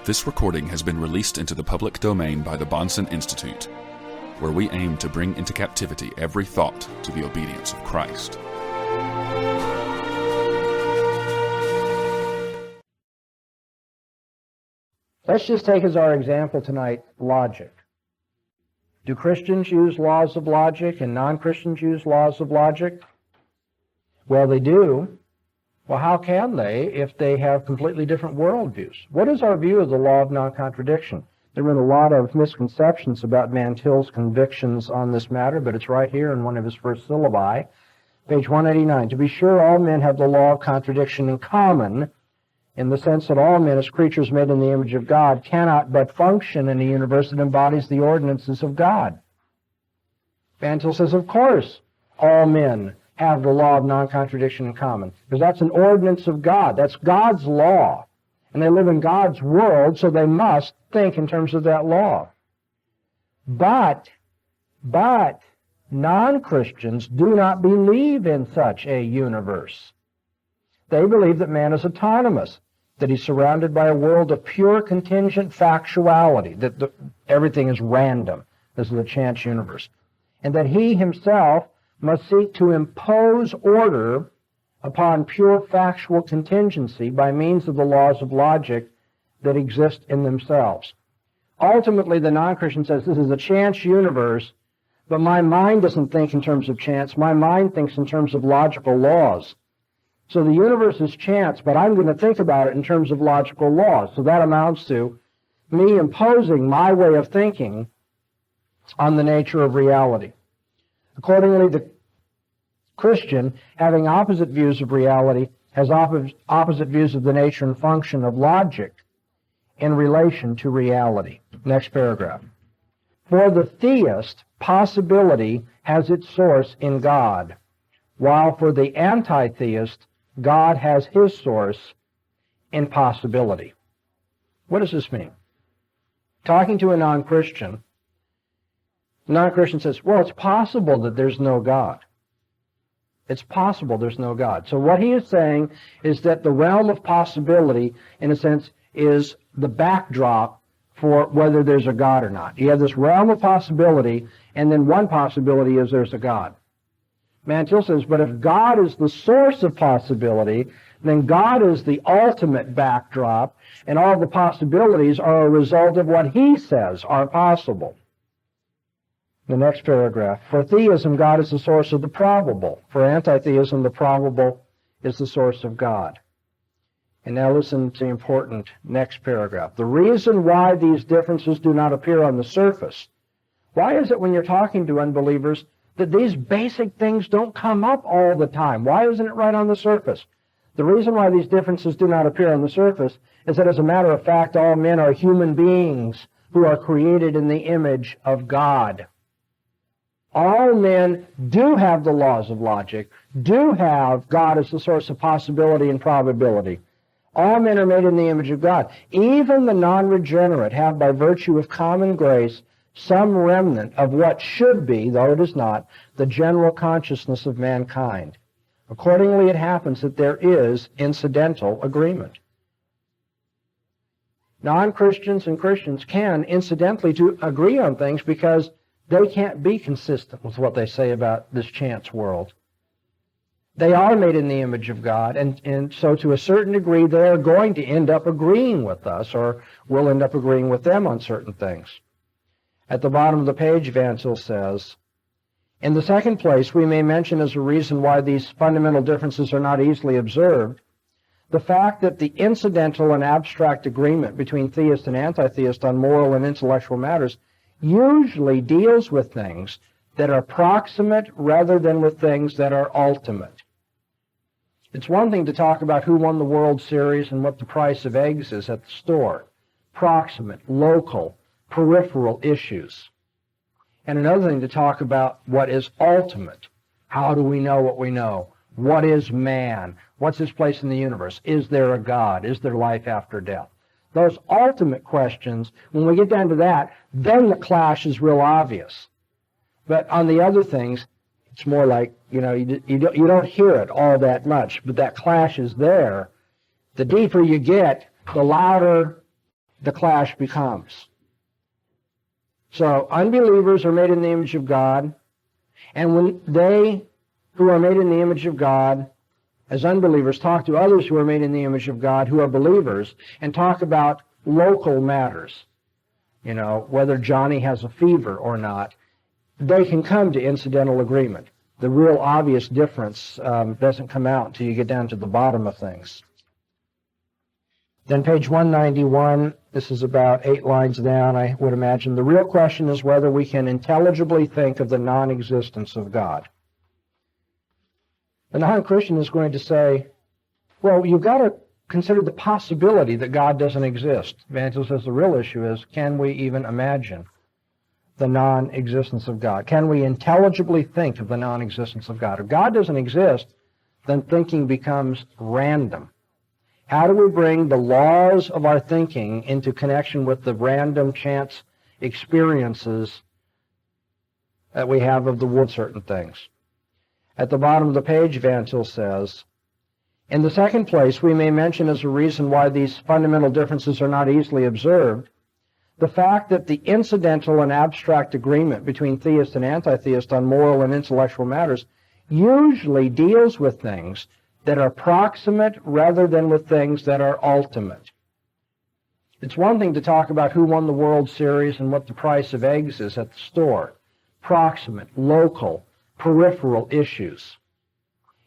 This recording has been released into the public domain by the Bahnsen Institute, where we aim to bring into captivity every thought to the obedience of Christ. Let's just take as our example tonight logic. Do Christians use laws of logic and non-Christians use laws of logic? Well, they do. Well, how can they if they have completely different worldviews? What is our view of the law of non-contradiction? There have been a lot of misconceptions about Van Til's convictions on this matter, but it's right here in one of his first syllabi, page 189. To be sure, all men have the law of contradiction in common, in the sense that all men, as creatures made in the image of God, cannot but function in a universe that embodies the ordinances of God. Van Til says, of course, all men have the law of non-contradiction in common, because that's an ordinance of God. That's God's law. And they live in God's world, so they must think in terms of that law. But non-Christians do not believe in such a universe. They believe that man is autonomous, that he's surrounded by a world of pure contingent factuality, that everything is random. This is a chance universe. And that he himself must seek to impose order upon pure factual contingency by means of the laws of logic that exist in themselves. Ultimately, the non-Christian says this is a chance universe, but my mind doesn't think in terms of chance. My mind thinks in terms of logical laws. So the universe is chance, but I'm going to think about it in terms of logical laws. So that amounts to me imposing my way of thinking on the nature of reality. Accordingly, the Christian, having opposite views of reality, has opposite views of the nature and function of logic in relation to reality. Next paragraph. For the theist, possibility has its source in God, while for the anti-theist, God has his source in possibility. What does this mean? Talking to a non-Christian, the non-Christian says, well, it's possible that there's no God. It's possible there's no God. So what he is saying is that the realm of possibility, in a sense, is the backdrop for whether there's a God or not. You have this realm of possibility, and then one possibility is there's a God. Van Til says, but if God is the source of possibility, then God is the ultimate backdrop, and all the possibilities are a result of what he says are possible. The next paragraph. For theism, God is the source of the probable. For anti-theism, the probable is the source of God. And now listen to the important next paragraph. The reason why these differences do not appear on the surface. Why is it when you're talking to unbelievers that these basic things don't come up all the time? Why isn't it right on the surface? The reason why these differences do not appear on the surface is that, as a matter of fact, all men are human beings who are created in the image of God. All men do have the laws of logic, do have God as the source of possibility and probability. All men are made in the image of God. Even the non-regenerate have, by virtue of common grace, some remnant of what should be, though it is not, the general consciousness of mankind. Accordingly, it happens that there is incidental agreement. Non-Christians and Christians can, incidentally, to agree on things because they can't be consistent with what they say about this chance world. They are made in the image of God, and so to a certain degree they are going to end up agreeing with us, or we'll end up agreeing with them on certain things. At the bottom of the page, Van Til says, in the second place, we may mention as a reason why these fundamental differences are not easily observed, the fact that the incidental and abstract agreement between theist and anti-theist on moral and intellectual matters usually deals with things that are proximate rather than with things that are ultimate. It's one thing to talk about who won the World Series and what the price of eggs is at the store. Proximate, local, peripheral issues. And another thing to talk about what is ultimate. How do we know what we know? What is man? What's his place in the universe? Is there a God? Is there life after death? Those ultimate questions, when we get down to that, then the clash is real obvious. But on the other things, it's more like, you don't hear it all that much, but that clash is there. The deeper you get, the louder the clash becomes. So unbelievers are made in the image of God, and when they who are made in the image of God, as unbelievers, talk to others who are made in the image of God, who are believers, and talk about local matters, you know, whether Johnny has a fever or not, they can come to incidental agreement. The real obvious difference doesn't come out until you get down to the bottom of things. Then page 191, this is about 8 lines down, I would imagine. The real question is whether we can intelligibly think of the non-existence of God. The non-Christian is going to say, well, you've got to consider the possibility that God doesn't exist. Van Til says the real issue is, can we even imagine the non-existence of God? Can we intelligibly think of the non-existence of God? If God doesn't exist, then thinking becomes random. How do we bring the laws of our thinking into connection with the random chance experiences that we have of the world, certain things? At the bottom of the page, Van Til says, in the second place, we may mention as a reason why these fundamental differences are not easily observed, the fact that the incidental and abstract agreement between theist and antitheist on moral and intellectual matters usually deals with things that are proximate rather than with things that are ultimate. It's one thing to talk about who won the World Series and what the price of eggs is at the store. Proximate, local, peripheral issues.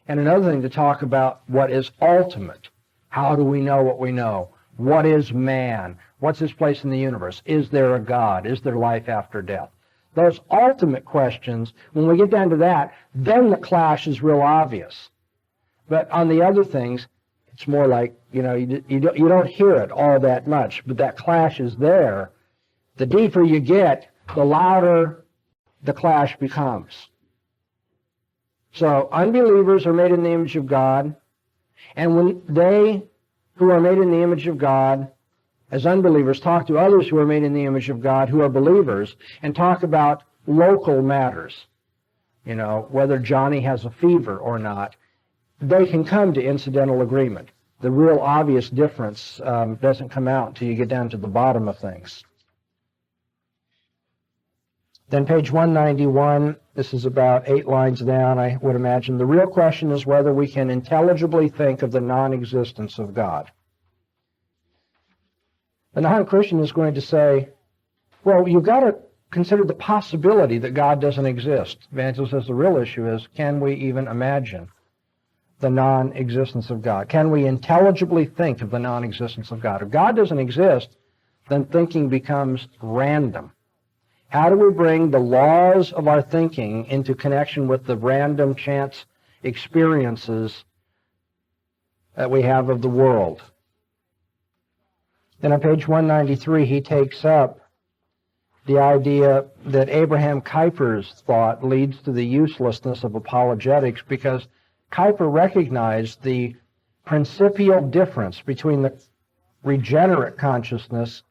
And another thing to talk about what is ultimate. How do we know what we know? What is man? What's his place in the universe? Is there a God? Is there life after death? Those ultimate questions, when we get down to that, then the clash is real obvious. But on the other things, it's more like, you know, you don't hear it all that much, but that clash is there. The deeper you get, the louder the clash becomes. So unbelievers are made in the image of God, and when they who are made in the image of God, as unbelievers, talk to others who are made in the image of God, who are believers, and talk about local matters, you know, whether Johnny has a fever or not, they can come to incidental agreement. The real obvious difference doesn't come out until you get down to the bottom of things. Then page 191, this is about 8 lines down, I would imagine. The real question is whether we can intelligibly think of the non-existence of God. The non-Christian is going to say, well, you've got to consider the possibility that God doesn't exist. Van Til says the real issue is, can we even imagine the non-existence of God? Can we intelligibly think of the non-existence of God? If God doesn't exist, then thinking becomes random. How do we bring the laws of our thinking into connection with the random chance experiences that we have of the world? Then on page 193, he takes up the idea that Abraham Kuyper's thought leads to the uselessness of apologetics, because Kuyper recognized the principial difference between the regenerate consciousness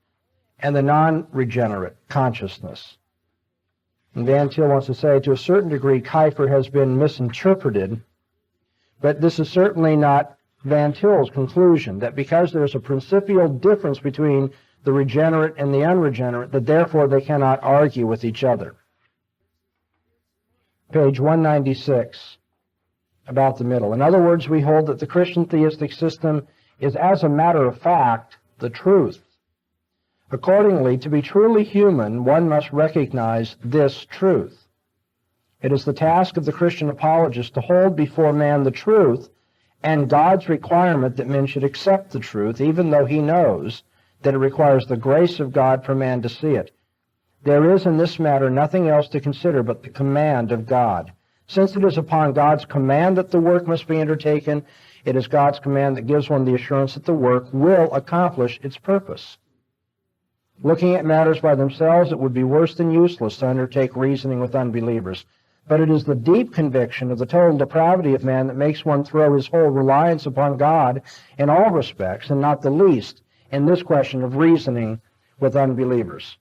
and the non-regenerate consciousness. And Van Til wants to say, to a certain degree, Kuyper has been misinterpreted, but this is certainly not Van Til's conclusion, that because there's a principial difference between the regenerate and the unregenerate, that therefore they cannot argue with each other. Page 196, about the middle. In other words, we hold that the Christian theistic system is, as a matter of fact, the truth. Accordingly, to be truly human, one must recognize this truth. It is the task of the Christian apologist to hold before man the truth and God's requirement that men should accept the truth, even though he knows that it requires the grace of God for man to see it. There is in this matter nothing else to consider but the command of God. Since it is upon God's command that the work must be undertaken, it is God's command that gives one the assurance that the work will accomplish its purpose. Looking at matters by themselves, it would be worse than useless to undertake reasoning with unbelievers. But it is the deep conviction of the total depravity of man that makes one throw his whole reliance upon God in all respects, and not the least in this question of reasoning with unbelievers.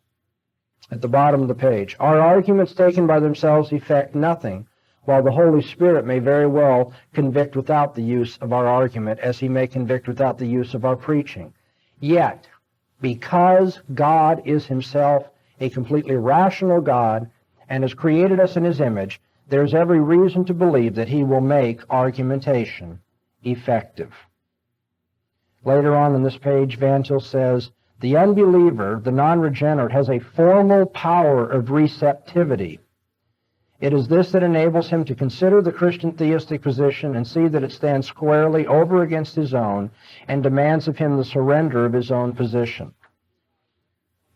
At the bottom of the page, our arguments taken by themselves effect nothing, while the Holy Spirit may very well convict without the use of our argument, as he may convict without the use of our preaching. Yet, because God is himself a completely rational God and has created us in his image, there's every reason to believe that he will make argumentation effective. Later on in this page, Van Til says, the unbeliever, the non-regenerate, has a formal power of receptivity. It is this that enables him to consider the Christian theistic position and see that it stands squarely over against his own and demands of him the surrender of his own position.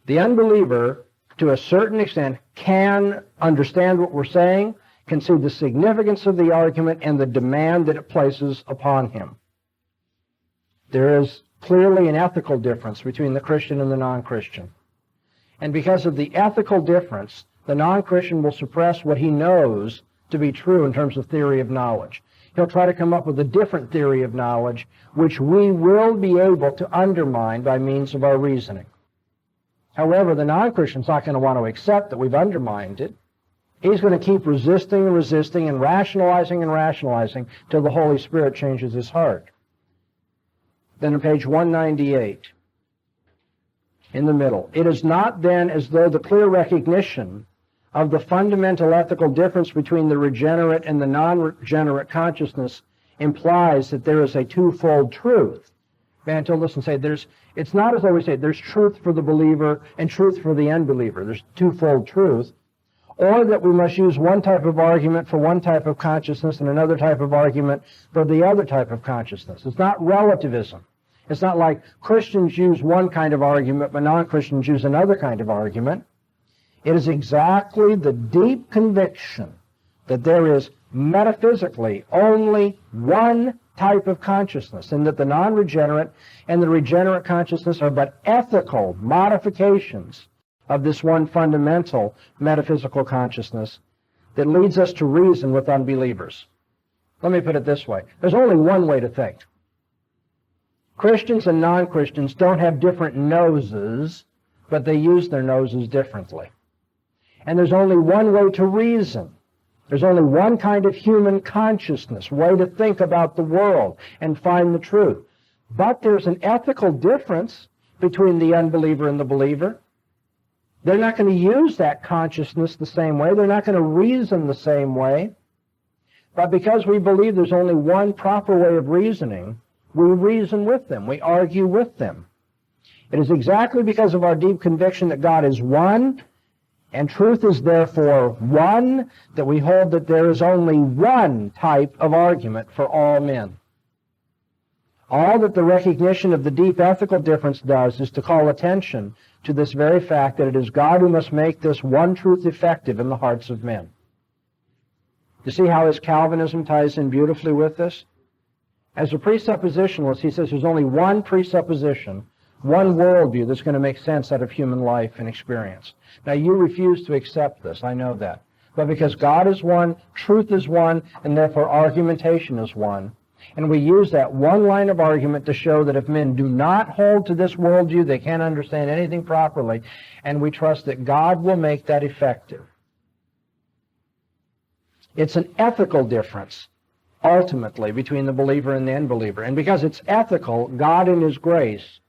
The unbeliever, to a certain extent, can understand what we're saying, can see the significance of the argument and the demand that it places upon him. There is clearly an ethical difference between the Christian and the non-Christian. And because of the ethical difference, the non-Christian will suppress what he knows to be true in terms of theory of knowledge. He'll try to come up with a different theory of knowledge, which we will be able to undermine by means of our reasoning. However, the non-Christian's not going to want to accept that we've undermined it. He's going to keep resisting and resisting and rationalizing till the Holy Spirit changes his heart. Then on page 198, in the middle, it is not then as though the clear recognition of the fundamental ethical difference between the regenerate and the non-regenerate consciousness implies that there is a twofold truth. Van Til listen say it's not as though we say there's truth for the believer and truth for the unbeliever. There's twofold truth. Or that we must use one type of argument for one type of consciousness and another type of argument for the other type of consciousness. It's not relativism. It's not like Christians use one kind of argument, but non-Christians use another kind of argument. It is exactly the deep conviction that there is metaphysically only one type of consciousness, and that the non-regenerate and the regenerate consciousness are but ethical modifications of this one fundamental metaphysical consciousness that leads us to reason with unbelievers. Let me put it this way. There's only one way to think. Christians and non-Christians don't have different noses, but they use their noses differently. And there's only one way to reason. There's only one kind of human consciousness, way to think about the world and find the truth. But there's an ethical difference between the unbeliever and the believer. They're not going to use that consciousness the same way. They're not going to reason the same way. But because we believe there's only one proper way of reasoning, we reason with them. We argue with them. It is exactly because of our deep conviction that God is one, and truth is therefore one, that we hold that there is only one type of argument for all men. All that the recognition of the deep ethical difference does is to call attention to this very fact that it is God who must make this one truth effective in the hearts of men. You see how his Calvinism ties in beautifully with this? As a presuppositionalist, he says there's only one presupposition, one worldview that's going to make sense out of human life and experience. Now, you refuse to accept this, I know that. But because God is one, truth is one, and therefore argumentation is one, and we use that one line of argument to show that if men do not hold to this worldview, they can't understand anything properly, and we trust that God will make that effective. It's an ethical difference, ultimately, between the believer and the unbeliever. And because it's ethical, God in his grace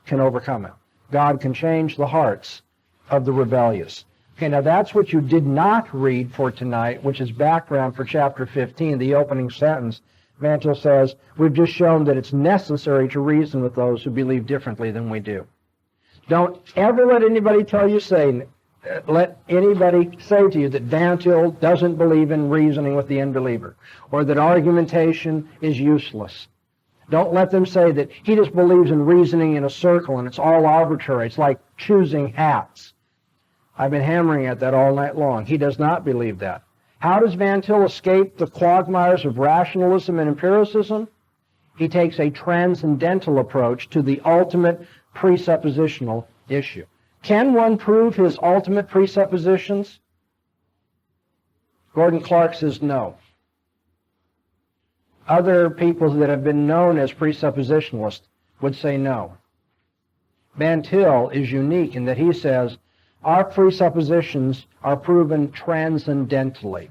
can overcome it. God can change the hearts of the rebellious. Okay, now that's what you did not read for tonight, which is background for chapter 15, the opening sentence. Van Til says, we've just shown that it's necessary to reason with those who believe differently than we do. Don't ever let anybody to you that Van Til doesn't believe in reasoning with the unbeliever, or that argumentation is useless. Don't let them say that he just believes in reasoning in a circle and it's all arbitrary. It's like choosing hats. I've been hammering at that all night long. He does not believe that. How does Van Til escape the quagmires of rationalism and empiricism? He takes a transcendental approach to the ultimate presuppositional issue. Can one prove his ultimate presuppositions? Gordon Clark says no. Other people that have been known as presuppositionalists would say no. Van Til is unique in that he says our presuppositions are proven transcendentally.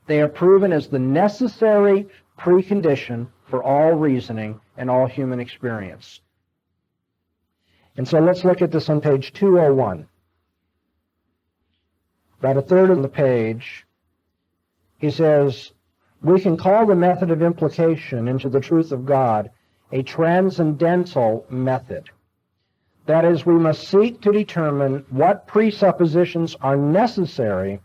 They are proven as the necessary precondition for all reasoning and all human experience. And so let's look at this on page 201. About a third of the page, he says, we can call the method of implication into the truth of God a transcendental method. That is, we must seek to determine what presuppositions are necessary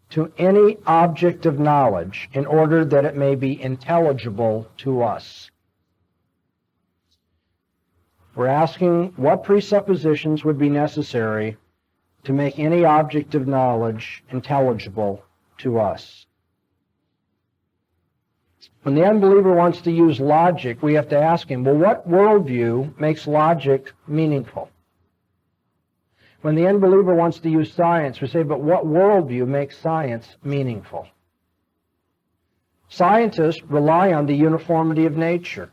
to any object of knowledge in order that it may be intelligible to us. We're asking what presuppositions would be necessary to make any object of knowledge intelligible to us. When the unbeliever wants to use logic, we have to ask him, well, what worldview makes logic meaningful? When the unbeliever wants to use science, we say, but what worldview makes science meaningful? Scientists rely on the uniformity of nature.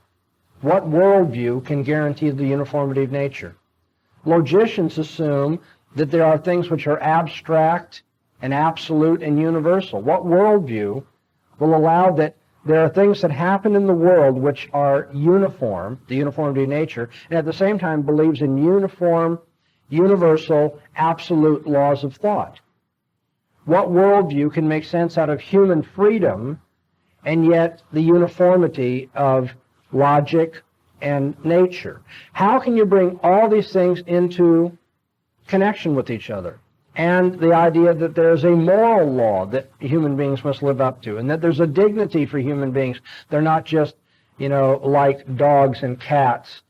What worldview can guarantee the uniformity of nature? Logicians assume that there are things which are abstract and absolute and universal. What worldview will allow that there are things that happen in the world which are uniform, the uniformity of nature, and at the same time believes in uniform, universal, absolute laws of thought? What worldview can make sense out of human freedom and yet the uniformity of logic and nature? How can you bring all these things into connection with each other? And the idea that there's a moral law that human beings must live up to, and that there's a dignity for human beings. They're not just, like dogs and cats,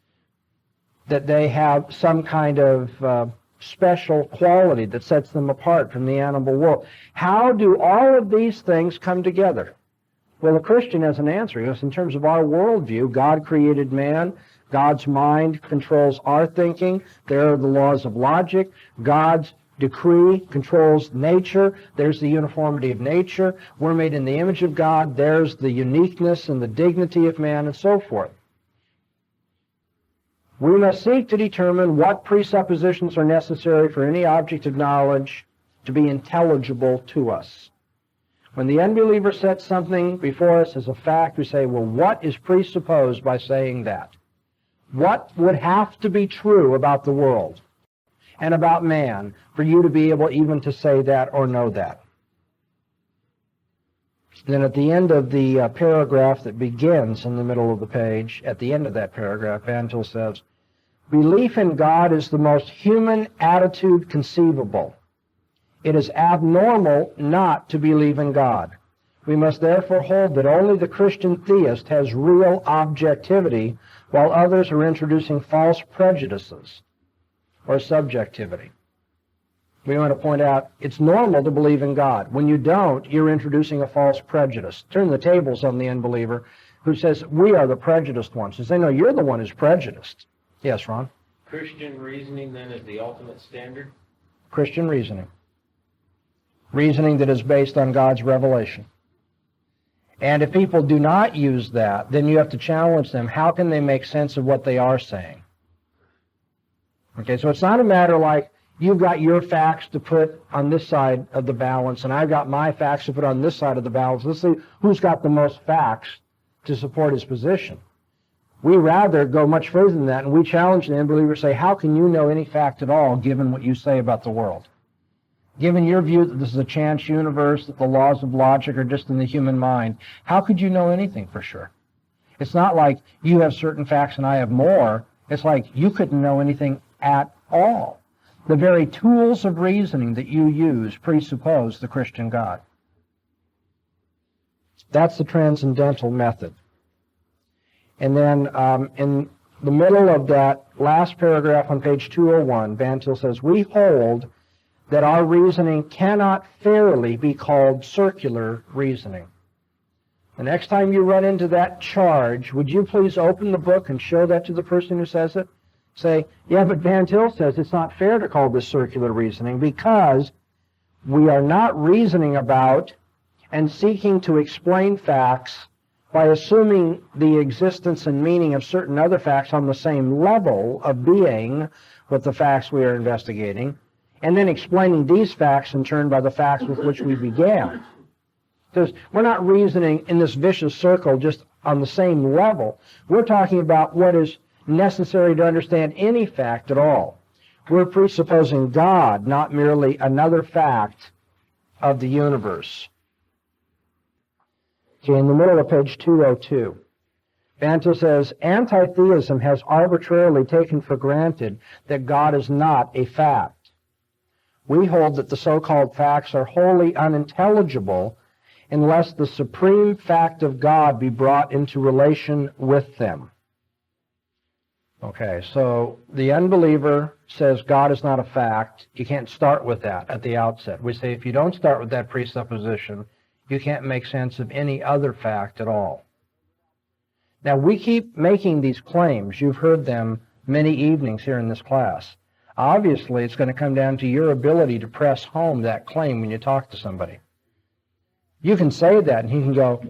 that they have some kind of special quality that sets them apart from the animal world. How do all of these things come together? Well, the Christian has an answer. He goes, in terms of our worldview, God created man. God's mind controls our thinking. There are the laws of logic. God's decree controls nature. There's the uniformity of nature. We're made in the image of God. There's the uniqueness and the dignity of man, and so forth. We must seek to determine what presuppositions are necessary for any object of knowledge to be intelligible to us. When the unbeliever sets something before us as a fact, we say, well, what is presupposed by saying that? What would have to be true about the world and about man for you to be able even to say that or know that? Then at the end of the paragraph that begins in the middle of the page, at the end of that paragraph, Bantil says, belief in God is the most human attitude conceivable. It is abnormal not to believe in God. We must therefore hold that only the Christian theist has real objectivity, while others are introducing false prejudices or subjectivity. We want to point out it's normal to believe in God. When you don't, you're introducing a false prejudice. Turn the tables on the unbeliever who says, we are the prejudiced ones. And say, no, you're the one who's prejudiced. Yes, Ron? Christian reasoning, then, is the ultimate standard? Christian reasoning. Reasoning that is based on God's revelation. And if people do not use that, then you have to challenge them. How can they make sense of what they are saying? Okay, so it's not a matter like you've got your facts to put on this side of the balance, and I've got my facts to put on this side of the balance. Let's see who's got the most facts to support his position. We rather go much further than that, and we challenge the unbeliever, say, how can you know any fact at all given what you say about the world? Given your view that this is a chance universe, that the laws of logic are just in the human mind, how could you know anything for sure? It's not like you have certain facts and I have more. It's like you couldn't know anything at all. The very tools of reasoning that you use presuppose the Christian God. That's the transcendental method. And then in the middle of that last paragraph on page 201, Bantil says, we hold that our reasoning cannot fairly be called circular reasoning. The next time you run into that charge, would you please open the book and show that to the person who says it? Say, yeah, but Bantil says it's not fair to call this circular reasoning because we are not reasoning about and seeking to explain facts by assuming the existence and meaning of certain other facts on the same level of being with the facts we are investigating, and then explaining these facts in turn by the facts with which we began. Because we're not reasoning in this vicious circle just on the same level. We're talking about what is necessary to understand any fact at all. We're presupposing God, not merely another fact of the universe. Okay, in the middle of page 202, Bantel says, antitheism has arbitrarily taken for granted that God is not a fact. We hold that the so-called facts are wholly unintelligible unless the supreme fact of God be brought into relation with them. Okay, so the unbeliever says God is not a fact. You can't start with that at the outset. We say if you don't start with that presupposition, you can't make sense of any other fact at all. Now, we keep making these claims. You've heard them many evenings here in this class. Obviously, it's going to come down to your ability to press home that claim when you talk to somebody. You can say that, and he can go,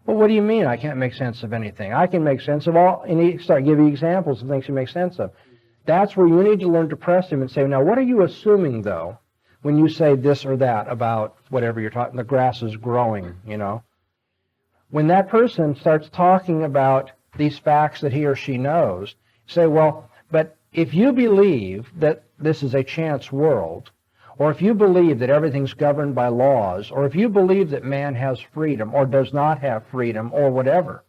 well, what do you mean I can't make sense of anything? I can make sense of all, and he start giving you examples of things he makes sense of. That's where you need to learn to press him and say, now, what are you assuming, though, when you say this or that about whatever you're talking, the grass is growing, you know? When that person starts talking about these facts that he or she knows, say, well, but if you believe that this is a chance world, or if you believe that everything's governed by laws, or if you believe that man has freedom or does not have freedom or whatever,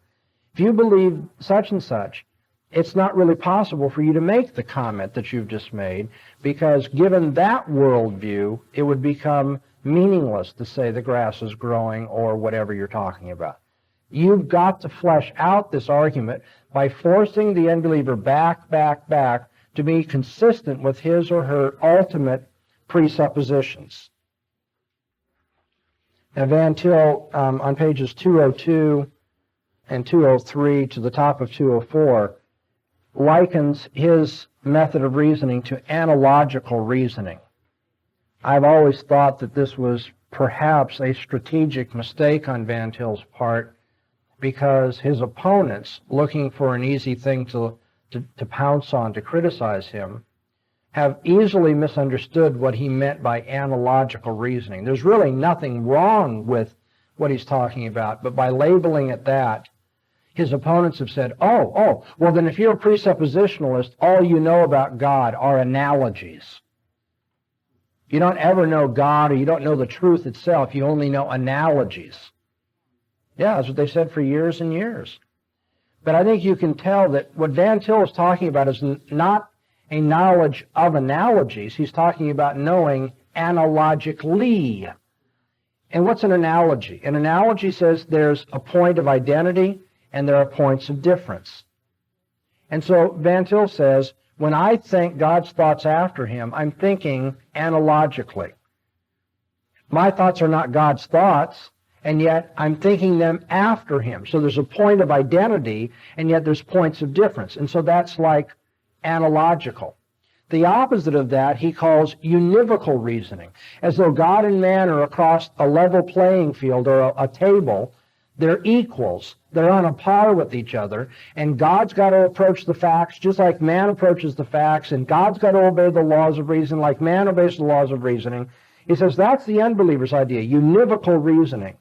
if you believe such and such, it's not really possible for you to make the comment that you've just made, because given that worldview, it would become meaningless to say the grass is growing or whatever you're talking about. You've got to flesh out this argument by forcing the unbeliever back to be consistent with his or her ultimate presuppositions. Now, Van Til, on pages 202 and 203 to the top of 204, likens his method of reasoning to analogical reasoning. I've always thought that this was perhaps a strategic mistake on Van Til's part, because his opponents, looking for an easy thing to pounce on, to criticize him, have easily misunderstood what he meant by analogical reasoning. There's really nothing wrong with what he's talking about, but by labeling it that, his opponents have said, well then if you're a presuppositionalist, all you know about God are analogies. You don't ever know God, or you don't know the truth itself, you only know analogies. Yeah, that's what they said for years and years. But I think you can tell that what Van Til is talking about is not a knowledge of analogies. He's talking about knowing analogically. And what's an analogy? An analogy says there's a point of identity and there are points of difference. And so Van Til says, when I think God's thoughts after him, I'm thinking analogically. My thoughts are not God's thoughts, and yet I'm thinking them after him. So there's a point of identity, and yet there's points of difference. And so that's like analogical. The opposite of that he calls univocal reasoning, as though God and man are across a level playing field or a table. They're equals. They're on a par with each other, and God's got to approach the facts just like man approaches the facts, and God's got to obey the laws of reason like man obeys the laws of reasoning. He says that's the unbeliever's idea, univocal reasoning.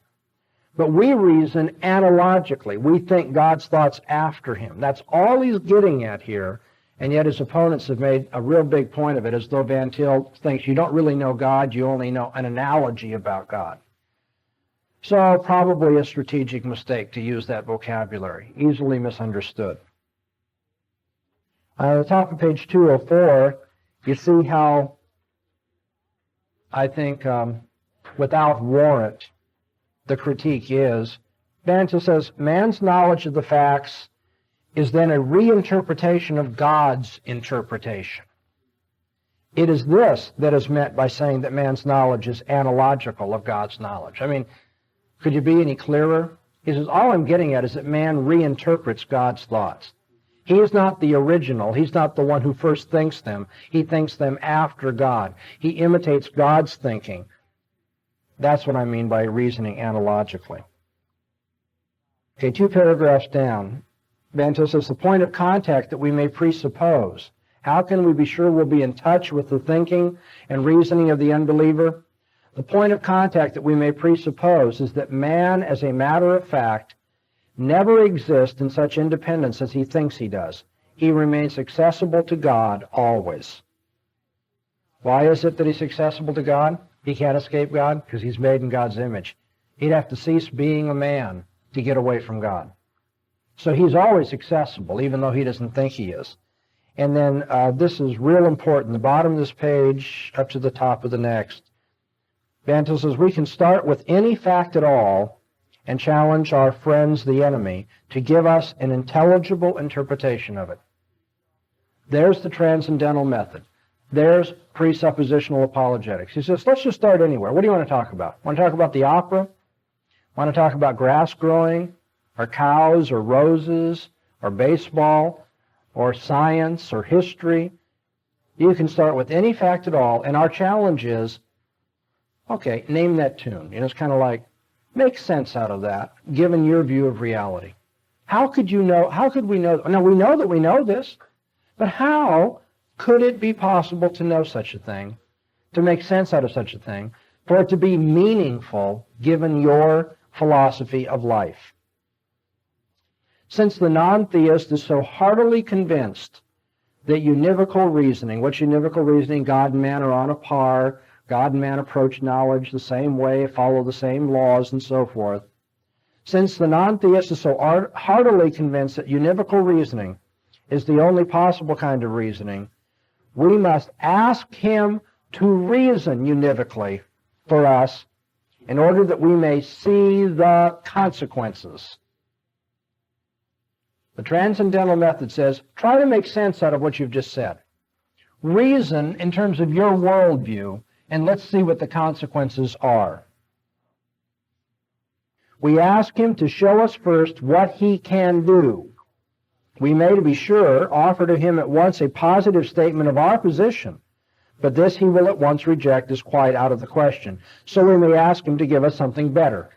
But we reason analogically. We think God's thoughts after him. That's all he's getting at here, and yet his opponents have made a real big point of it, as though Van Til thinks you don't really know God, you only know an analogy about God. So probably a strategic mistake to use that vocabulary, easily misunderstood. On the top of page 204, you see how, I think, without warrant, the critique is. Van Til says, man's knowledge of the facts is then a reinterpretation of God's interpretation. It is this that is meant by saying that man's knowledge is analogical of God's knowledge. I mean, could you be any clearer? He says, all I'm getting at is that man reinterprets God's thoughts. He is not the original. He's not the one who first thinks them. He thinks them after God. He imitates God's thinking. That's what I mean by reasoning analogically. Okay, 2 paragraphs down, Van Til says, the point of contact that we may presuppose. How can we be sure we'll be in touch with the thinking and reasoning of the unbeliever? The point of contact that we may presuppose is that man, as a matter of fact, never exists in such independence as he thinks he does. he remains accessible to God always. Why is it that he's accessible to God? He can't escape God because he's made in God's image. He'd have to cease being a man to get away from God. So he's always accessible, even though he doesn't think he is. And then this is real important. The bottom of this page up to the top of the next. Van Til says, we can start with any fact at all and challenge our friends, the enemy, to give us an intelligible interpretation of it. There's the transcendental method. There's presuppositional apologetics. He says, let's just start anywhere. What do you want to talk about? Want to talk about the opera? Want to talk about grass growing, or cows, or roses, or baseball, or science, or history? You can start with any fact at all, and our challenge is, okay, name that tune. It's kind of like, make sense out of that, given your view of reality. How could we know? Now, we know that we know this, but how could it be possible to know such a thing, to make sense out of such a thing, for it to be meaningful given your philosophy of life? Since the non-theist is so heartily convinced that univocal reasoning, what's univocal reasoning? God and man are on a par, God and man approach knowledge the same way, follow the same laws, and so forth. Since the non-theist is so heartily convinced that univocal reasoning is the only possible kind of reasoning, we must ask him to reason univocally for us in order that we may see the consequences. The transcendental method says, try to make sense out of what you've just said. Reason in terms of your worldview, and let's see what the consequences are. We ask him to show us first what he can do. We may, to be sure, offer to him at once a positive statement of our position, but this he will at once reject as quite out of the question. So we may ask him to give us something better.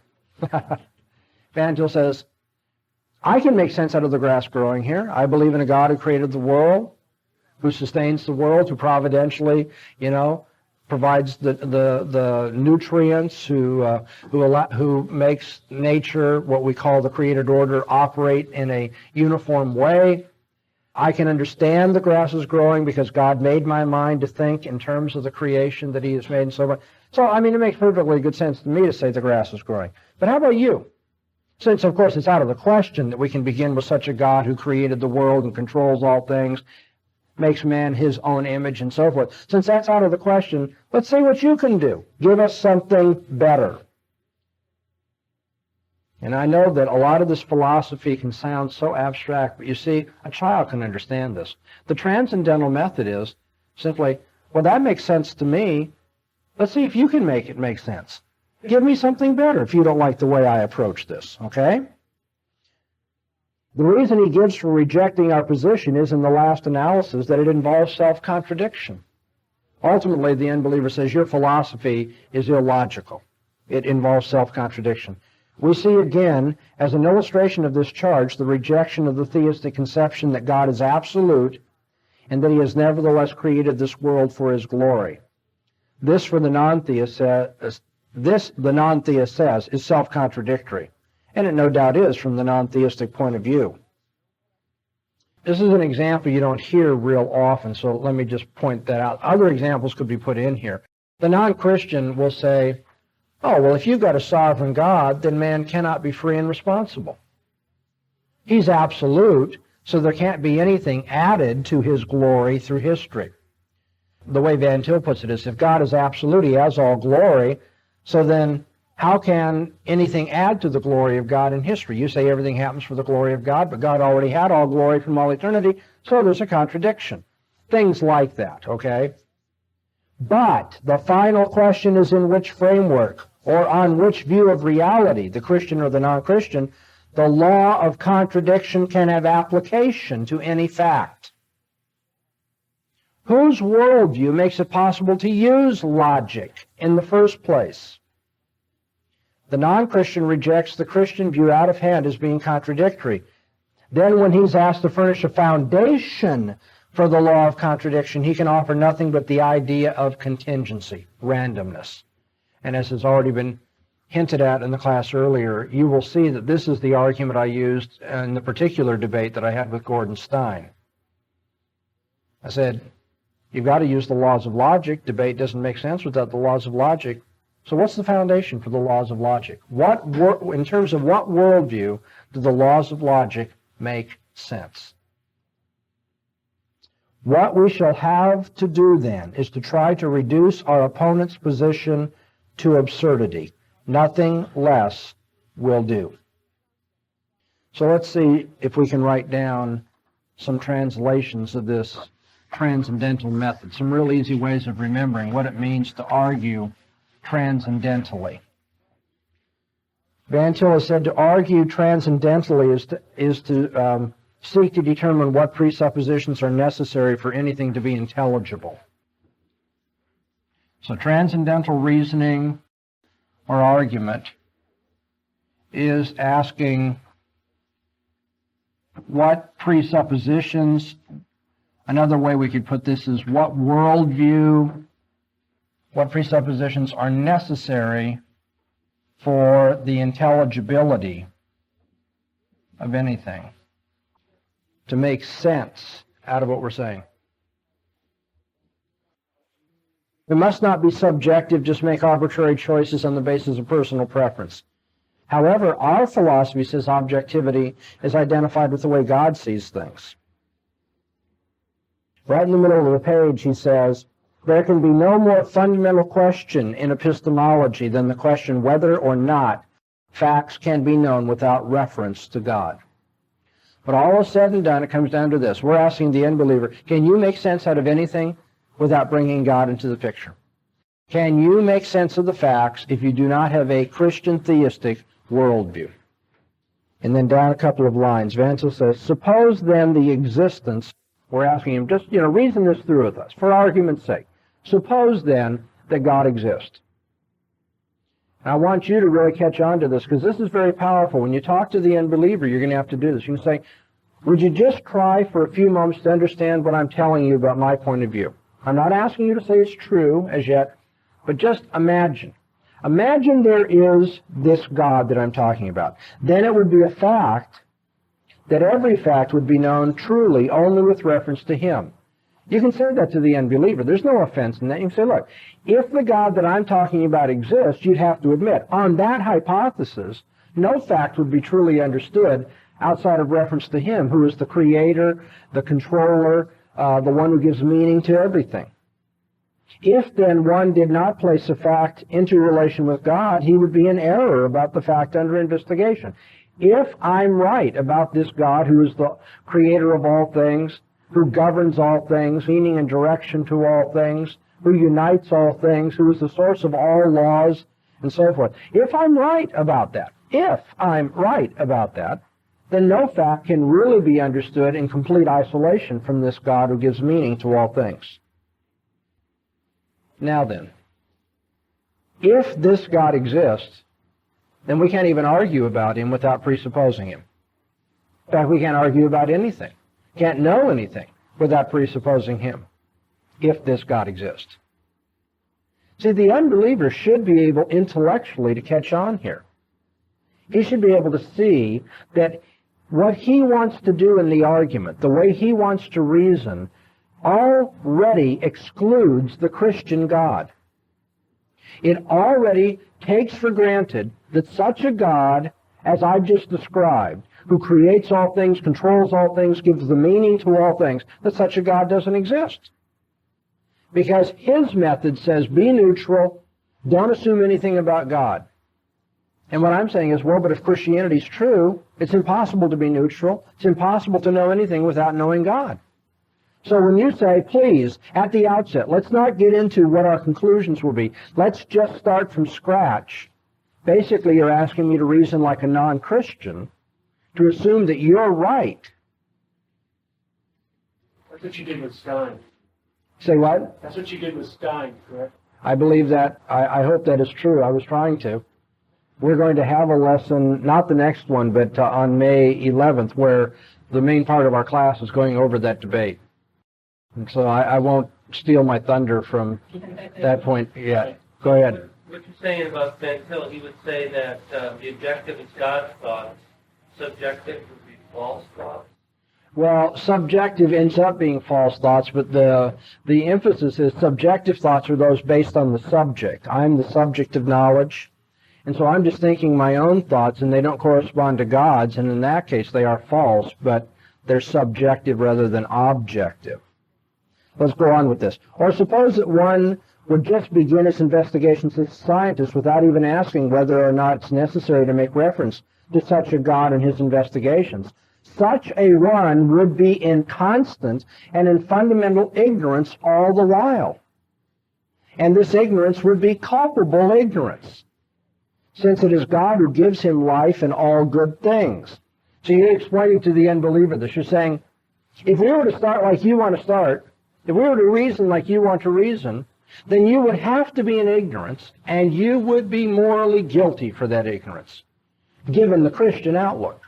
Van Til says, I can make sense out of the grass growing here. I believe in a God who created the world, who sustains the world, who providentially, provides the nutrients, who makes nature, what we call the created order, operate in a uniform way. I can understand the grass is growing because God made my mind to think in terms of the creation that he has made and so on. So, it makes perfectly good sense to me to say the grass is growing. But how about you? Since, of course, it's out of the question that we can begin with such a God who created the world and controls all things, makes man his own image and so forth. Since that's out of the question, let's see what you can do. Give us something better. And I know that a lot of this philosophy can sound so abstract, but you see, a child can understand this. The transcendental method is simply, well, that makes sense to me. Let's see if you can make it make sense. Give me something better if you don't like the way I approach this, okay? The reason he gives for rejecting our position is, in the last analysis, that it involves self-contradiction. Ultimately, the unbeliever says, your philosophy is illogical. It involves self-contradiction. We see again, as an illustration of this charge, the rejection of the theistic conception that God is absolute and that he has nevertheless created this world for his glory. This, for the non-theist, the non-theist says, is self-contradictory. And it no doubt is from the non-theistic point of view. This is an example you don't hear real often, so let me just point that out. Other examples could be put in here. The non-Christian will say, oh, well, if you've got a sovereign God, then man cannot be free and responsible. He's absolute, so there can't be anything added to his glory through history. The way Van Til puts it is, if God is absolute, he has all glory, so then how can anything add to the glory of God in history? You say everything happens for the glory of God, but God already had all glory from all eternity, so there's a contradiction. Things like that, okay? But the final question is in which framework or on which view of reality, the Christian or the non-Christian, the law of contradiction can have application to any fact. Whose worldview makes it possible to use logic in the first place? The non-Christian rejects the Christian view out of hand as being contradictory. Then when he's asked to furnish a foundation for the law of contradiction, he can offer nothing but the idea of contingency, randomness. And as has already been hinted at in the class earlier, you will see that this is the argument I used in the particular debate that I had with Gordon Stein. I said, you've got to use the laws of logic. Debate doesn't make sense without the laws of logic. So what's the foundation for the laws of logic? In terms of what worldview do the laws of logic make sense? What we shall have to do then is to try to reduce our opponent's position to absurdity. Nothing less will do. So let's see if we can write down some translations of this transcendental method, some real easy ways of remembering what it means to argue transcendentally. Van Til has said to argue transcendentally is to seek to determine what presuppositions are necessary for anything to be intelligible. So transcendental reasoning or argument is asking what presuppositions, another way we could put this is what worldview, what presuppositions are necessary for the intelligibility of anything, to make sense out of what we're saying. We must not be subjective, just make arbitrary choices on the basis of personal preference. However, our philosophy says objectivity is identified with the way God sees things. Right in the middle of the page, he says, there can be no more fundamental question in epistemology than the question whether or not facts can be known without reference to God. But all is said and done, it comes down to this. We're asking the unbeliever, can you make sense out of anything without bringing God into the picture? Can you make sense of the facts if you do not have a Christian theistic worldview? And then down a couple of lines, Van Til says, suppose then the existence, we're asking him, just, reason this through with us, for argument's sake. Suppose then that God exists. And I want you to really catch on to this, because this is very powerful. When you talk to the unbeliever, you're going to have to do this. You can say, would you just try for a few moments to understand what I'm telling you about my point of view? I'm not asking you to say it's true as yet, but just imagine. Imagine there is this God that I'm talking about. Then it would be a fact that every fact would be known truly only with reference to Him. You can say that to the unbeliever. There's no offense in that. You can say, look, if the God that I'm talking about exists, you'd have to admit, on that hypothesis, no fact would be truly understood outside of reference to Him, who is the creator, the controller, the one who gives meaning to everything. If then one did not place a fact into relation with God, he would be in error about the fact under investigation. If I'm right about this God who is the creator of all things, who governs all things, meaning and direction to all things, who unites all things, who is the source of all laws, and so forth. If I'm right about that, then no fact can really be understood in complete isolation from this God who gives meaning to all things. Now then, if this God exists, then we can't even argue about Him without presupposing Him. In fact, we can't argue about anything, can't know anything without presupposing Him, if this God exists. See, the unbeliever should be able intellectually to catch on here. He should be able to see that what he wants to do in the argument, the way he wants to reason, already excludes the Christian God. It already takes for granted that such a God, as I've just described, who creates all things, controls all things, gives the meaning to all things, that such a God doesn't exist. Because his method says, be neutral, don't assume anything about God. And what I'm saying is, well, but if Christianity's true, it's impossible to be neutral. It's impossible to know anything without knowing God. So when you say, please, at the outset, let's not get into what our conclusions will be. Let's just start from scratch. Basically, you're asking me to reason like a non-Christian, to assume that you're right. That's what you did with Stein. Say what? That's what you did with Stein, correct? I believe that. I hope that is true. I was trying to. We're going to have a lesson, not the next one, but on May 11th, where the main part of our class is going over that debate. And so I won't steal my thunder from that point yet. Go ahead. What you're saying about Van Til, he would say that the objective is God's thoughts, subjective would be false thoughts. Well, subjective ends up being false thoughts, but the emphasis is subjective thoughts are those based on the subject. I'm the subject of knowledge, and so I'm just thinking my own thoughts, and they don't correspond to God's, and in that case they are false, but they're subjective rather than objective. Let's go on with this. Or suppose that one would just begin its investigations as a scientist without even asking whether or not it's necessary to make reference to such a God in his investigations. Such a one would be in constant and in fundamental ignorance all the while. And this ignorance would be culpable ignorance, since it is God who gives him life and all good things. So you're explaining to the unbeliever this. You're saying, if we were to start like you want to start, if we were to reason like you want to reason, then you would have to be in ignorance, and you would be morally guilty for that ignorance, given the Christian outlook.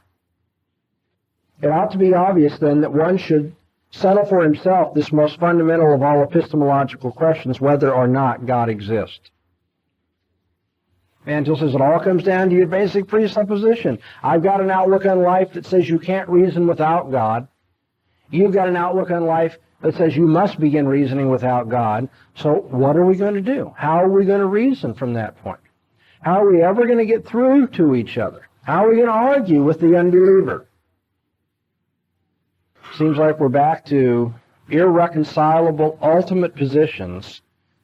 It ought to be obvious, then, that one should settle for himself this most fundamental of all epistemological questions, whether or not God exists. Van Til says it all comes down to your basic presupposition. I've got an outlook on life that says you can't reason without God. You've got an outlook on life that says you must begin reasoning without God. So what are we going to do? How are we going to reason from that point? How are we ever going to get through to each other? How are we going to argue with the unbeliever? Seems like we're back to irreconcilable ultimate positions,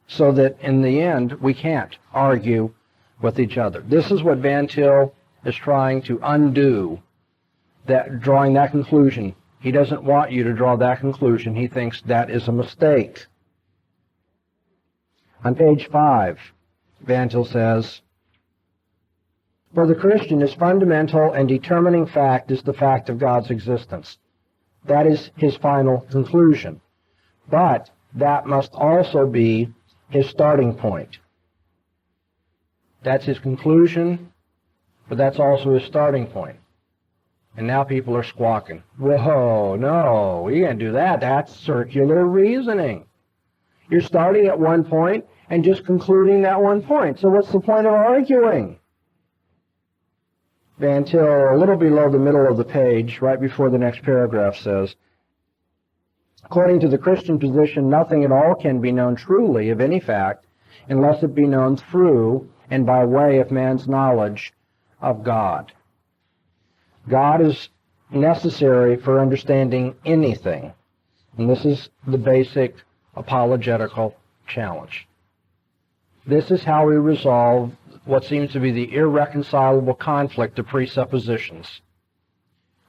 so that in the end we can't argue with each other. This is what Van Til is trying to undo, drawing that conclusion. He doesn't want you to draw that conclusion. He thinks that is a mistake. On page 5, Van Til says, for the Christian, his fundamental and determining fact is the fact of God's existence. That is his final conclusion. But that must also be his starting point. That's his conclusion, but that's also his starting point. And now people are squawking. Whoa, no, you can't do that. That's circular reasoning. You're starting at one point and just concluding that one point. So what's the point of arguing? Van Til, a little below the middle of the page, right before the next paragraph, says, according to the Christian position, nothing at all can be known truly of any fact unless it be known through and by way of man's knowledge of God. God is necessary for understanding anything. And this is the basic apologetical challenge. This is how we resolve what seems to be the irreconcilable conflict of presuppositions.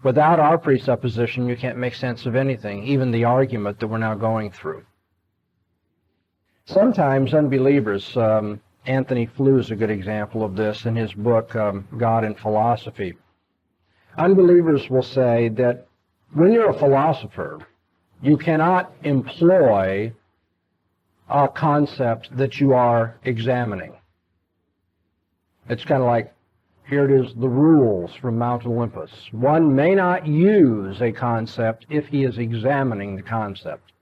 Without our presupposition, you can't make sense of anything, even the argument that we're now going through. Sometimes unbelievers, Anthony Flew is a good example of this in his book, God and Philosophy. Unbelievers will say that when you're a philosopher, you cannot employ a concept that you are examining. It's kind of like, here it is, the rules from Mount Olympus. One may not use a concept if he is examining the concept.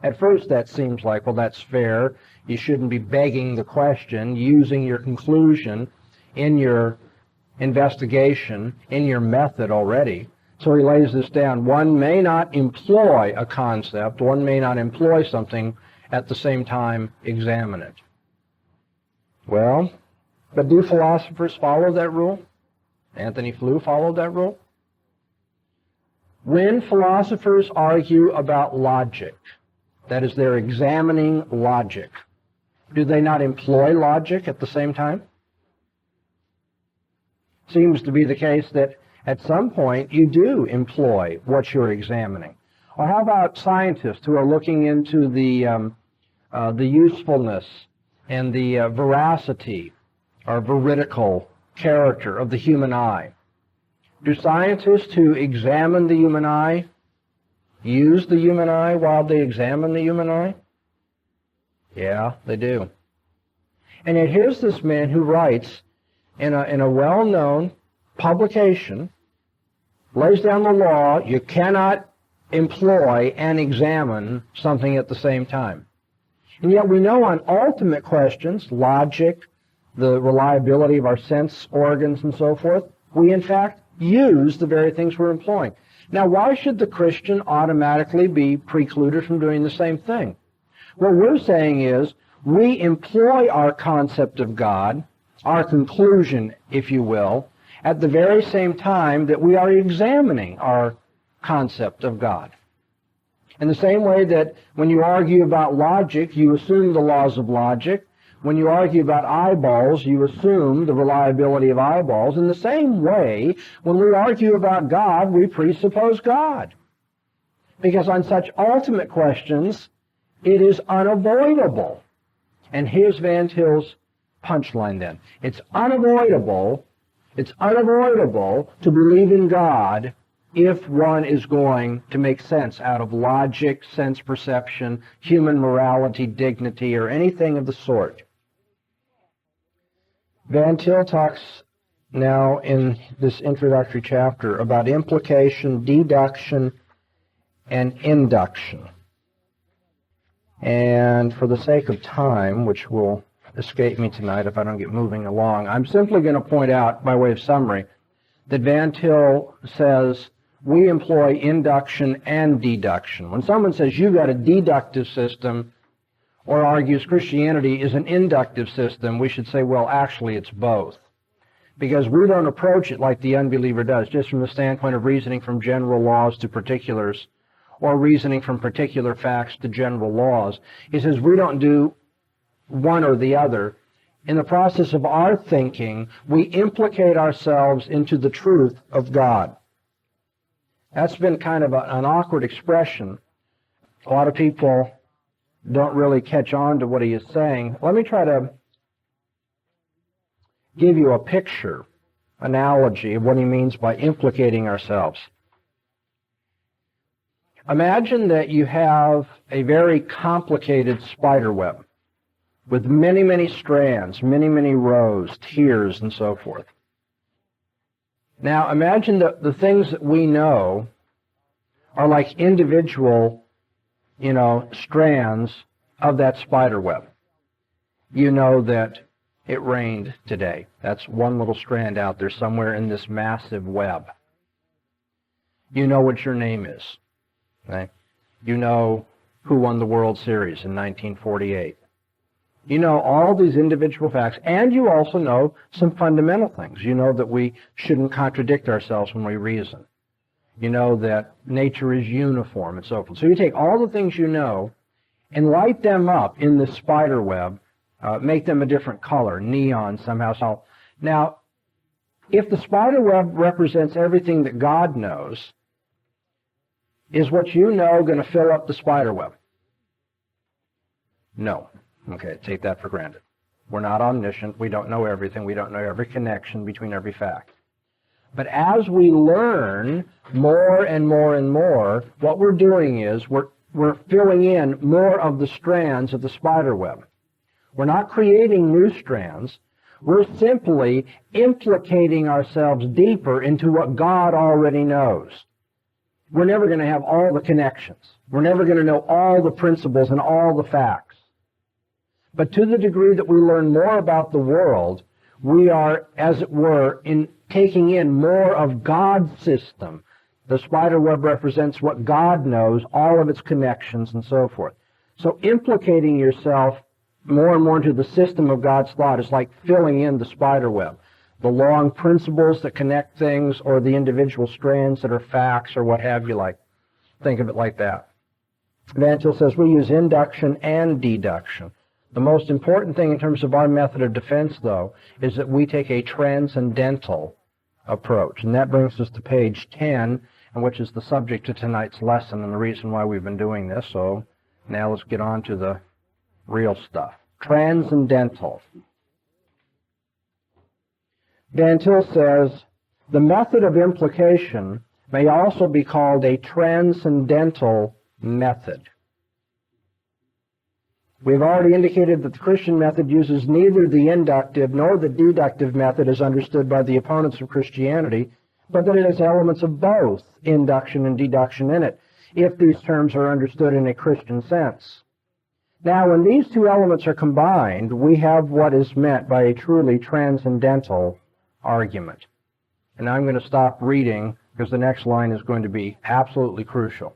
At first that seems like, well, that's fair. You shouldn't be begging the question, using your conclusion in your investigation, in your method already. So he lays this down. One may not employ a concept, one may not employ something, at the same time examine it. Well, but do philosophers follow that rule? Anthony Flew followed that rule. When philosophers argue about logic, that is, they're examining logic, do they not employ logic at the same time? Seems to be the case that at some point you do employ what you're examining. Or how about scientists who are looking into the usefulness and the veracity or veridical character of the human eye? Do scientists who examine the human eye use the human eye while they examine the human eye? Yeah, they do. And yet here's this man who writes in a well-known publication, lays down the law, you cannot employ and examine something at the same time. And yet we know on ultimate questions, logic, the reliability of our sense organs and so forth, we in fact use the very things we're employing. Now, why should the Christian automatically be precluded from doing the same thing? What we're saying is, we employ our concept of God, our conclusion, if you will, at the very same time that we are examining our concept of God. In the same way that when you argue about logic, you assume the laws of logic. When you argue about eyeballs, you assume the reliability of eyeballs. In the same way, when we argue about God, we presuppose God. Because on such ultimate questions, it is unavoidable. And here's Van Til's punchline then. It's unavoidable to believe in God if one is going to make sense out of logic, sense perception, human morality, dignity, or anything of the sort. Van Til talks now in this introductory chapter about implication, deduction, and induction. And for the sake of time, which will escape me tonight if I don't get moving along, I'm simply going to point out, by way of summary, that Van Til says we employ induction and deduction. When someone says you've got a deductive system or argues Christianity is an inductive system, we should say, well, actually it's both. Because we don't approach it like the unbeliever does, just from the standpoint of reasoning from general laws to particulars, or reasoning from particular facts to general laws. He says we don't do one or the other. In the process of our thinking, we implicate ourselves into the truth of God. That's been kind of an awkward expression. A lot of people don't really catch on to what he is saying. Let me try to give you a picture, analogy of what he means by implicating ourselves. Imagine that you have a very complicated spider web with many, many strands, many, many rows, tiers, and so forth. Now, imagine that the things that we know are like individual, strands of that spider web. You know that it rained today. That's one little strand out there somewhere in this massive web. You know what your name is. Okay? You know who won the World Series in 1948. You know all these individual facts, and you also know some fundamental things. You know that we shouldn't contradict ourselves when we reason. You know that nature is uniform and so forth. So you take all the things you know and light them up in this spider web, make them a different color, neon somehow. Now, if the spider web represents everything that God knows, is what you know going to fill up the spider web? No. Okay, take that for granted. We're not omniscient. We don't know everything. We don't know every connection between every fact. But as we learn more and more and more, what we're doing is we're filling in more of the strands of the spider web. We're not creating new strands. We're simply implicating ourselves deeper into what God already knows. We're never going to have all the connections. We're never going to know all the principles and all the facts. But to the degree that we learn more about the world, we are, as it were, taking in more of God's system. The spider web represents what God knows, all of its connections and so forth. So implicating yourself more and more into the system of God's thought is like filling in the spider web. The long principles that connect things, or the individual strands that are facts, or what have you like. Think of it like that. Van Til says we use induction and deduction. The most important thing in terms of our method of defense, though, is that we take a transcendental approach. And that brings us to page 10, which is the subject of tonight's lesson and the reason why we've been doing this. So now let's get on to the real stuff. Transcendental. Van Til says, the method of implication may also be called a transcendental method. We've already indicated that the Christian method uses neither the inductive nor the deductive method as understood by the opponents of Christianity, but that it has elements of both induction and deduction in it, if these terms are understood in a Christian sense. Now, when these two elements are combined, we have what is meant by a truly transcendental argument. And I'm going to stop reading because the next line is going to be absolutely crucial.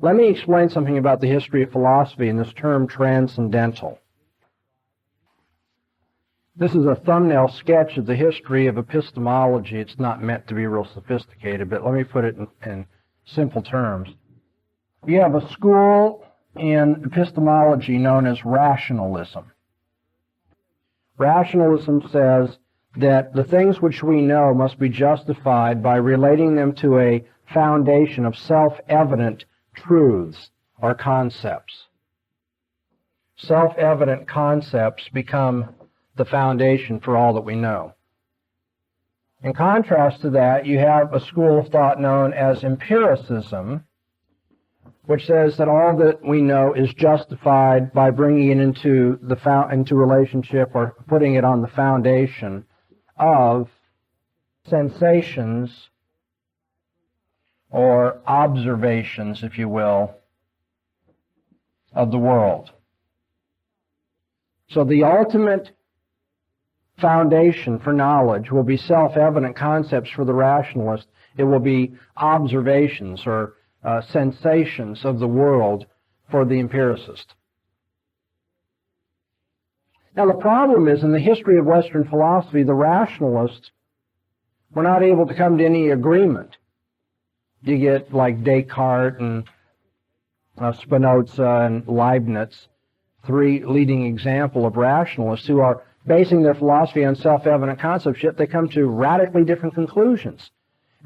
Let me explain something about the history of philosophy and this term transcendental. This is a thumbnail sketch of the history of epistemology. It's not meant to be real sophisticated, but let me put it in simple terms. You have a school in epistemology known as rationalism. Rationalism says that the things which we know must be justified by relating them to a foundation of self-evident truths or concepts. Self-evident concepts become the foundation for all that we know. In contrast to that, you have a school of thought known as empiricism, which says that all that we know is justified by bringing it into relationship or putting it on the foundation of sensations or observations, if you will, of the world. So the ultimate foundation for knowledge will be self-evident concepts for the rationalist. It will be observations or sensations of the world for the empiricist. Now the problem is, in the history of Western philosophy, the rationalists were not able to come to any agreement. You get like Descartes and Spinoza and Leibniz, three leading examples of rationalists who are basing their philosophy on self-evident concepts, yet they come to radically different conclusions.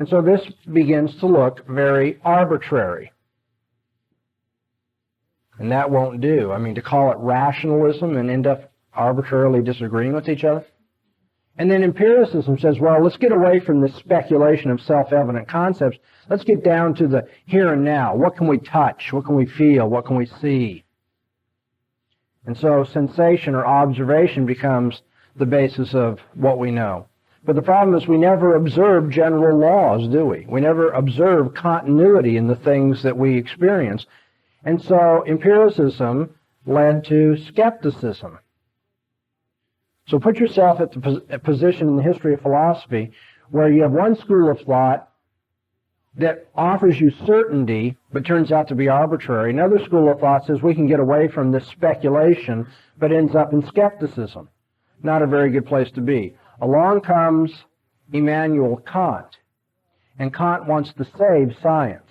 And so this begins to look very arbitrary. And that won't do. I mean, to call it rationalism and end up arbitrarily disagreeing with each other. And then empiricism says, well, let's get away from this speculation of self-evident concepts. Let's get down to the here and now. What can we touch? What can we feel? What can we see? And so sensation or observation becomes the basis of what we know. But the problem is we never observe general laws, do we? We never observe continuity in the things that we experience. And so empiricism led to skepticism. So put yourself at the position in the history of philosophy where you have one school of thought that offers you certainty but turns out to be arbitrary. Another school of thought says we can get away from this speculation but ends up in skepticism. Not a very good place to be. Along comes Immanuel Kant, and Kant wants to save science.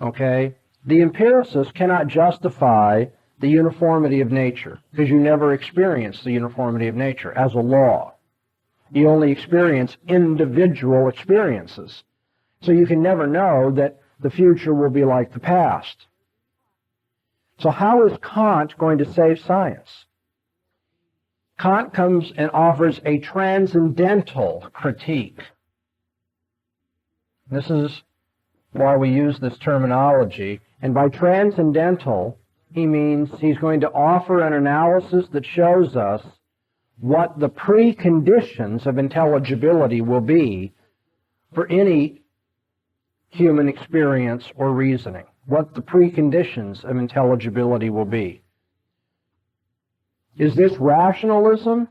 Okay? The empiricist cannot justify the uniformity of nature, because you never experience the uniformity of nature as a law. You only experience individual experiences. So you can never know that the future will be like the past. So how is Kant going to save science? Kant comes and offers a transcendental critique. This is why we use this terminology. And by transcendental, he means he's going to offer an analysis that shows us what the preconditions of intelligibility will be for any human experience or reasoning. What the preconditions of intelligibility will be. Is this rationalism?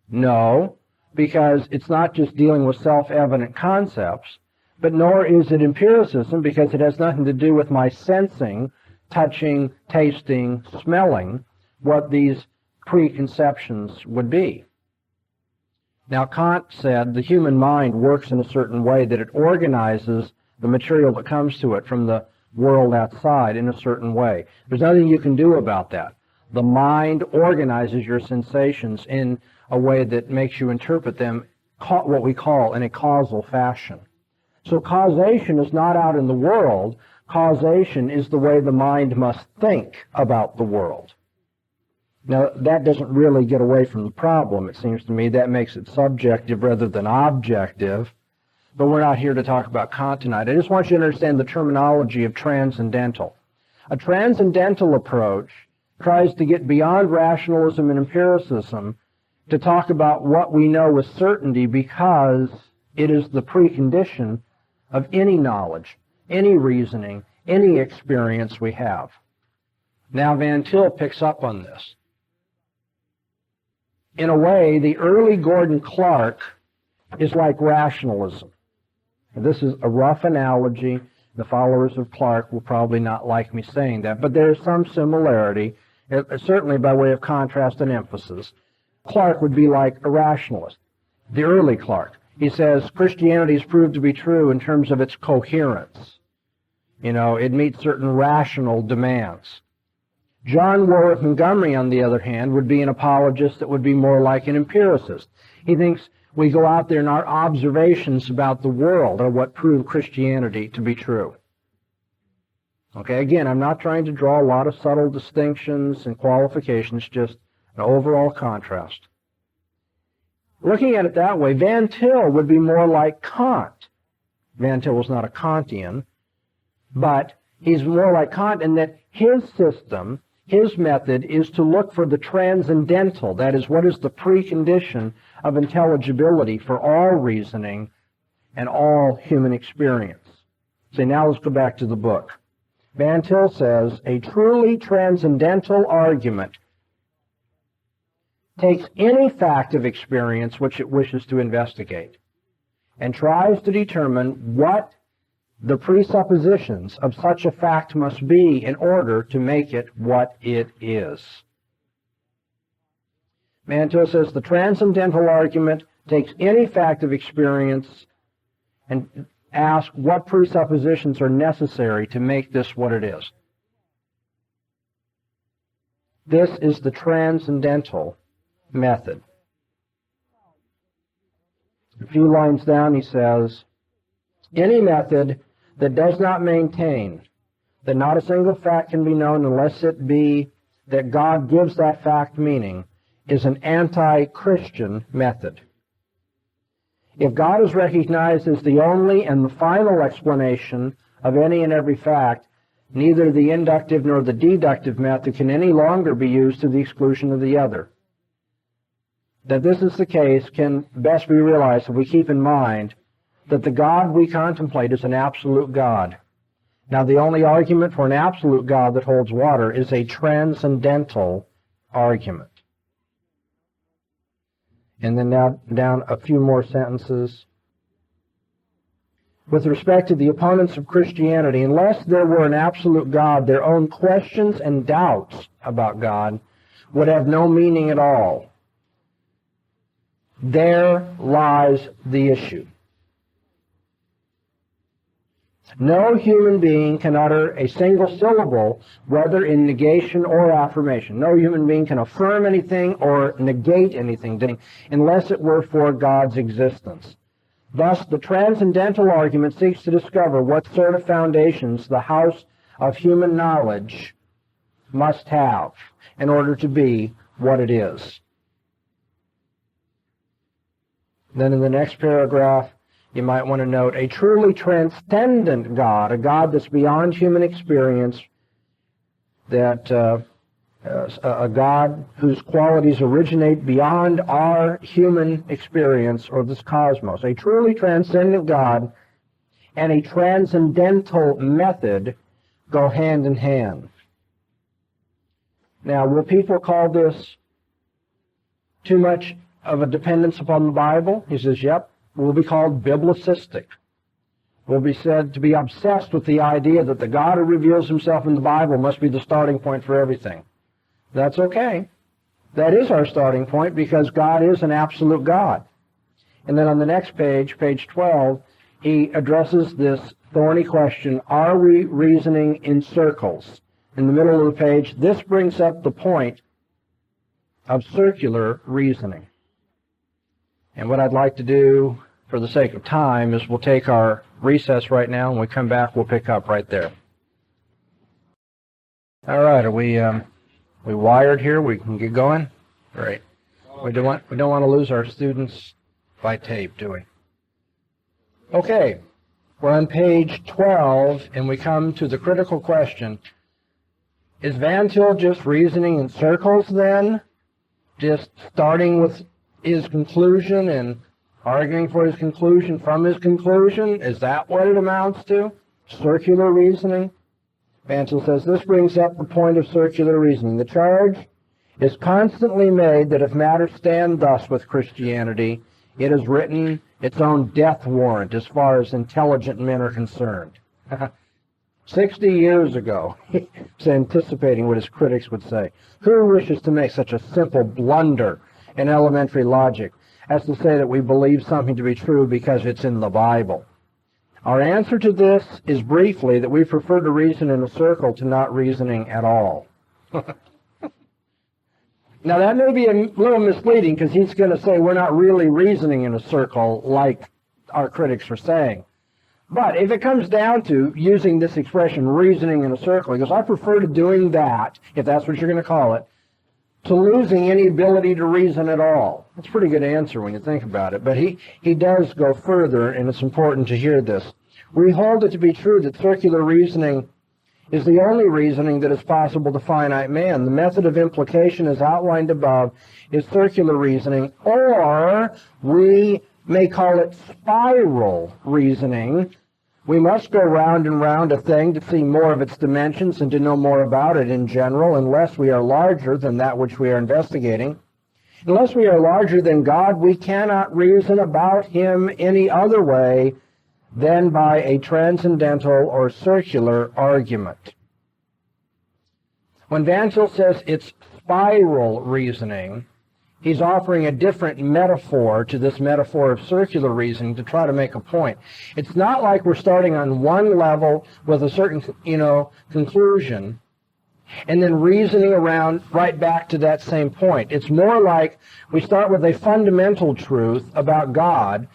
No, because it's not just dealing with self-evident concepts, but nor is it empiricism, because it has nothing to do with my sensing, touching, tasting, smelling, what these preconceptions would be. Now, Kant said the human mind works in a certain way that it organizes the material that comes to it from the world outside in a certain way. There's nothing you can do about that. The mind organizes your sensations in a way that makes you interpret them what we call in a causal fashion. So causation is not out in the world. Causation is the way the mind must think about the world. Now, that doesn't really get away from the problem, it seems to me. That makes it subjective rather than objective. But we're not here to talk about Kant tonight. I just want you to understand the terminology of transcendental. A transcendental approach tries to get beyond rationalism and empiricism to talk about what we know with certainty, because it is the precondition of any knowledge, any reasoning, any experience we have. Now Van Til picks up on this. In a way, the early Gordon Clark is like rationalism. And this is a rough analogy. The followers of Clarke will probably not like me saying that, but there's some similarity, certainly by way of contrast and emphasis. Clarke would be like a rationalist, the early Clarke. He says Christianity is proved to be true in terms of its coherence. You know, it meets certain rational demands. John Warwick Montgomery, on the other hand, would be an apologist that would be more like an empiricist. He thinks we go out there and our observations about the world are what prove Christianity to be true. Okay, again, I'm not trying to draw a lot of subtle distinctions and qualifications, just an overall contrast. Looking at it that way, Van Til would be more like Kant. Van Til was not a Kantian, but he's more like Kant in that his system, his method, is to look for the transcendental, that is, what is the precondition of intelligibility for all reasoning and all human experience. So now let's go back to the book. Van Til says, a truly transcendental argument takes any fact of experience which it wishes to investigate and tries to determine what the presuppositions of such a fact must be in order to make it what it is. Van Til says the transcendental argument takes any fact of experience and asks what presuppositions are necessary to make this what it is. This is the transcendental method. A few lines down he says, any method that does not maintain that not a single fact can be known unless it be that God gives that fact meaning is an anti-Christian method. If God is recognized as the only and the final explanation of any and every fact, neither the inductive nor the deductive method can any longer be used to the exclusion of the other. That this is the case can best be realized if we keep in mind that the God we contemplate is an absolute God. Now, the only argument for an absolute God that holds water is a transcendental argument. And then now down a few more sentences. With respect to the opponents of Christianity, unless there were an absolute God, their own questions and doubts about God would have no meaning at all. There lies the issue. No human being can utter a single syllable, whether in negation or affirmation. No human being can affirm anything or negate anything unless it were for God's existence. Thus, the transcendental argument seeks to discover what sort of foundations the house of human knowledge must have in order to be what it is. Then in the next paragraph, you might want to note a truly transcendent God, a God that's beyond human experience, that a God whose qualities originate beyond our human experience or this cosmos. A truly transcendent God and a transcendental method go hand in hand. Now, will people call this too much of a dependence upon the Bible? He says, yep. Will be called biblicistic. Will be said to be obsessed with the idea that the God who reveals himself in the Bible must be the starting point for everything. That's okay. That is our starting point because God is an absolute God. And then on the next page, page 12, he addresses this thorny question, are we reasoning in circles? In the middle of the page, this brings up the point of circular reasoning. And what I'd like to do, for the sake of time, is we'll take our recess right now, and when we come back, we'll pick up right there. All right, are we wired here? We can get going? Great. We don't want to lose our students by tape, do we? Okay, we're on page 12, and we come to the critical question. Is Van Til just reasoning in circles then? Just starting with his conclusion and arguing for his conclusion from his conclusion? Is that what it amounts to? Circular reasoning? Van Til says this brings up the point of circular reasoning. The charge is constantly made that if matters stand thus with Christianity, it is written its own death warrant as far as intelligent men are concerned. 60 years ago, he's anticipating what his critics would say. Who wishes to make such a simple blunder in elementary logic as to say that we believe something to be true because it's in the Bible? Our answer to this is briefly that we prefer to reason in a circle to not reasoning at all. Now that may be a little misleading because he's going to say we're not really reasoning in a circle like our critics are saying. But if it comes down to using this expression, reasoning in a circle, he goes, I prefer to doing that, if that's what you're going to call it, to losing any ability to reason at all. That's a pretty good answer when you think about it. But he does go further, and it's important to hear this. We hold it to be true that circular reasoning is the only reasoning that is possible to finite man. The method of implication as outlined above is circular reasoning, or we may call it spiral reasoning. We must go round and round a thing to see more of its dimensions and to know more about it in general, unless we are larger than that which we are investigating. Unless we are larger than God, we cannot reason about him any other way than by a transcendental or circular argument. When Van Til says it's spiral reasoning, he's offering a different metaphor to this metaphor of circular reasoning to try to make a point. It's not like we're starting on one level with a certain, conclusion and then reasoning around right back to that same point. It's more like we start with a fundamental truth about God,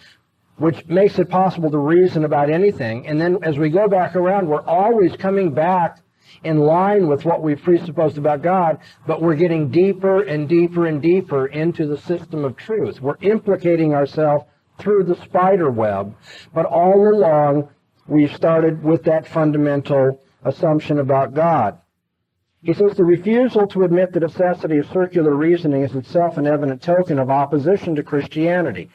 which makes it possible to reason about anything. And then as we go back around, we're always coming back in line with what we've presupposed about God, but we're getting deeper and deeper and deeper into the system of truth. We're implicating ourselves through the spider web, but all along we've started with that fundamental assumption about God. He says the refusal to admit the necessity of circular reasoning is itself an evident token of opposition to Christianity.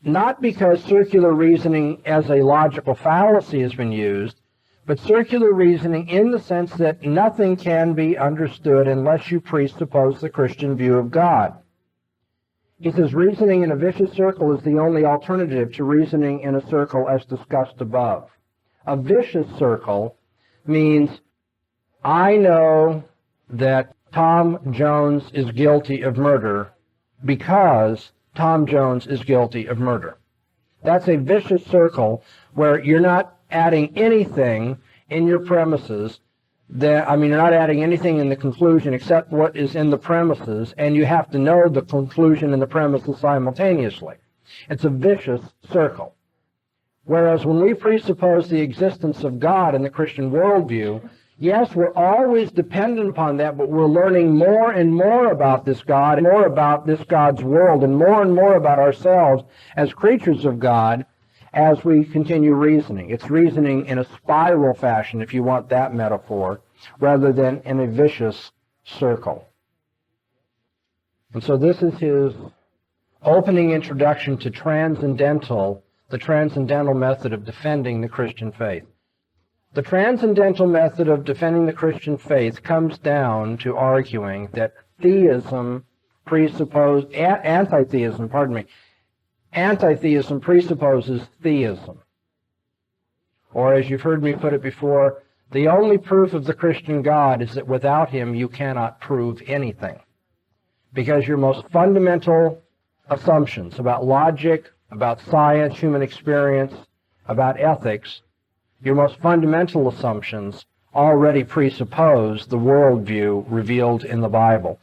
Not because circular reasoning as a logical fallacy has been used, but circular reasoning in the sense that nothing can be understood unless you presuppose the Christian view of God. He says reasoning in a vicious circle is the only alternative to reasoning in a circle as discussed above. A vicious circle means I know that Tom Jones is guilty of murder because Tom Jones is guilty of murder. That's a vicious circle where you're not adding anything in your premises. You're not adding anything in the conclusion except what is in the premises, and you have to know the conclusion and the premises simultaneously. It's a vicious circle. Whereas when we presuppose the existence of God in the Christian worldview, yes, we're always dependent upon that, but we're learning more and more about this God, and more about this God's world, and more about ourselves as creatures of God as we continue reasoning. It's reasoning in a spiral fashion, if you want that metaphor, rather than in a vicious circle. And so this is his opening introduction to the transcendental method of defending the Christian faith. The transcendental method of defending the Christian faith comes down to arguing that Antitheism presupposes theism. Or as you've heard me put it before, the only proof of the Christian God is that without him you cannot prove anything. Because your most fundamental assumptions about logic, about science, human experience, about ethics, your most fundamental assumptions already presuppose the worldview revealed in the Bible,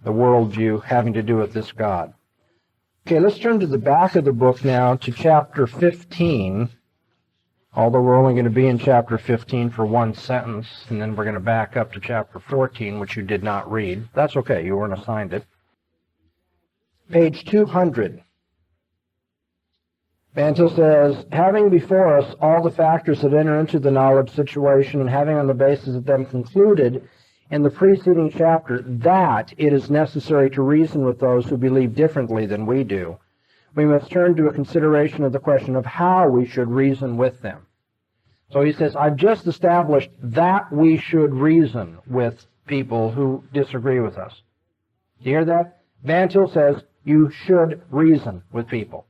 the worldview having to do with this God. Okay, let's turn to the back of the book now to chapter 15, although we're only going to be in chapter 15 for one sentence, and then we're going to back up to chapter 14, which you did not read. That's okay, you weren't assigned it. Page 200. Van Til says, having before us all the factors that enter into the knowledge situation and having on the basis of them concluded in the preceding chapter that it is necessary to reason with those who believe differently than we do, we must turn to a consideration of the question of how we should reason with them. So he says, I've just established that we should reason with people who disagree with us. Do you hear that? Van Til says you should reason with people.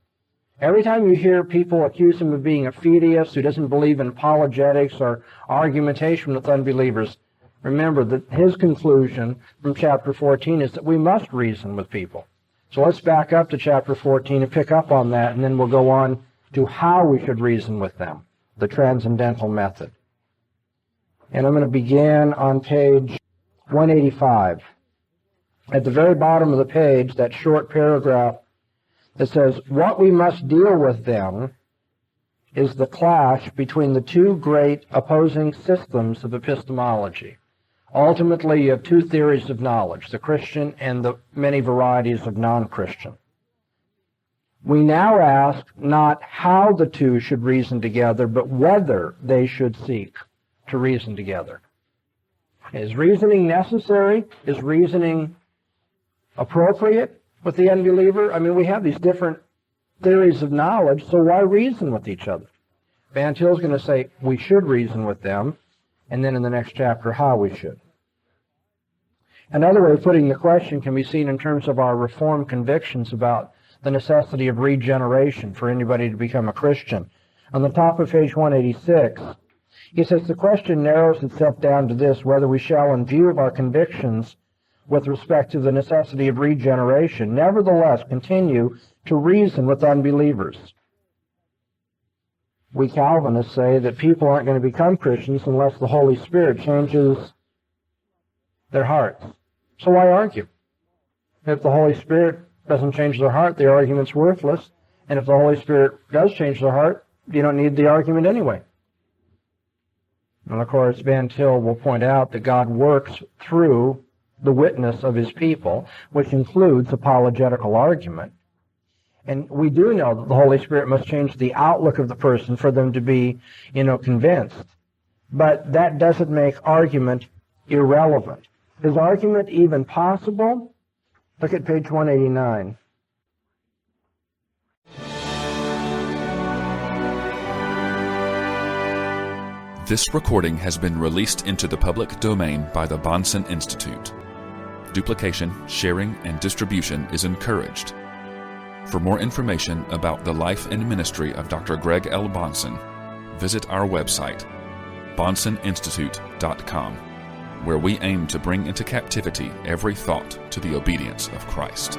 Every time you hear people accuse him of being a fideist who doesn't believe in apologetics or argumentation with unbelievers, remember that his conclusion from chapter 14 is that we must reason with people. So let's back up to chapter 14 and pick up on that, and then we'll go on to how we should reason with them, the transcendental method. And I'm going to begin on page 185. At the very bottom of the page, that short paragraph that says, what we must deal with then is the clash between the two great opposing systems of epistemology. Ultimately, you have two theories of knowledge, the Christian and the many varieties of non-Christian. We now ask not how the two should reason together, but whether they should seek to reason together. Is reasoning necessary? Is reasoning appropriate with the unbeliever? I mean, we have these different theories of knowledge, so why reason with each other? Van Til's going to say we should reason with them, and then in the next chapter, how we should. Another way of putting the question can be seen in terms of our Reformed convictions about the necessity of regeneration for anybody to become a Christian. On the top of page 186, he says the question narrows itself down to this, whether we shall, in view of our convictions with respect to the necessity of regeneration, nevertheless continue to reason with unbelievers. We Calvinists say that people aren't going to become Christians unless the Holy Spirit changes their hearts. So why argue? If the Holy Spirit doesn't change their heart, the argument's worthless. And if the Holy Spirit does change their heart, you don't need the argument anyway. And of course, Van Til will point out that God works through the witness of his people, which includes apologetical argument. And we do know that the Holy Spirit must change the outlook of the person for them to be, convinced. But that doesn't make argument irrelevant. Is argument even possible? Look at page 189. This recording has been released into the public domain by the Bahnsen Institute. Duplication, sharing, and distribution is encouraged. For more information about the life and ministry of Dr. Greg L. Bahnsen, visit our website, bahnseninstitute.com, where we aim to bring into captivity every thought to the obedience of Christ.